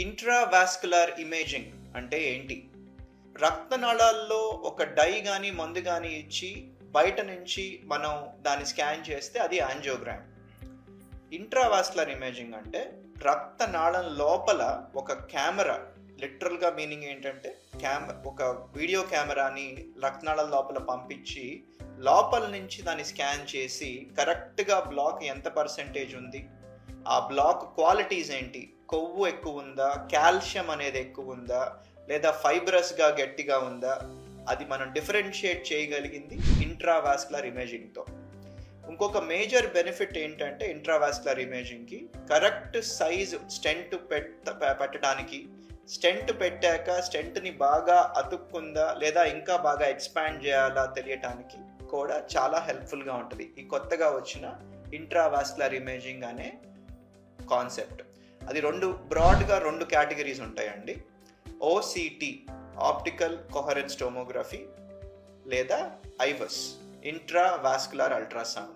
Intravascular imaging అంటే ఏంటి? రక్తనాళాల్లో ఒక డై కానీ మందు కానీ ఇచ్చి బయట నుంచి మనం దాన్ని స్కాన్ చేస్తే అది యాంజియోగ్రామ్. ఇంట్రావాస్కులర్ ఇమేజింగ్ అంటే రక్తనాళం లోపల ఒక కెమెరా, లిటరల్గా మీనింగ్ ఏంటంటే ఒక వీడియో కెమెరాని రక్తనాళం లోపల పంపించి లోపల నుంచి దాన్ని స్కాన్ చేసి కరెక్ట్గా బ్లాక్ ఎంత పర్సెంటేజ్ ఉంది, ఆ బ్లాక్ క్వాలిటీస్ ఏంటి, కొవ్వు ఎక్కువ ఉందా, కాల్షియం అనేది ఎక్కువ ఉందా, లేదా ఫైబ్రస్గా గట్టిగా ఉందా, అది మనం డిఫరెన్షియేట్ చేయగలిగింది ఇంట్రావాస్కులర్ ఇమేజింగ్తో. ఇంకొక మేజర్ బెనిఫిట్ ఏంటంటే ఇంట్రావాస్కులర్ ఇమేజింగ్కి కరెక్ట్ సైజ్ స్టెంట్ పెట్టడానికి, స్టెంట్ పెట్టాక స్టెంట్ని బాగా అతుక్కుందా లేదా ఇంకా బాగా ఎక్స్పాండ్ చేయాలా తెలియటానికి కూడా చాలా హెల్ప్ఫుల్గా ఉంటుంది ఈ కొత్తగా వచ్చిన ఇంట్రావాస్కులర్ ఇమేజింగ్ అనే కాన్సెప్ట్. అది బ్రాడ్గా రెండు కేటగిరీస్ ఉంటాయండి. ఓసిటి, ఆప్టికల్ కొహరెన్స్ టోమోగ్రఫీ, లేదా ఐవస్, ఇంట్రావాస్కులర్ అల్ట్రాసౌండ్.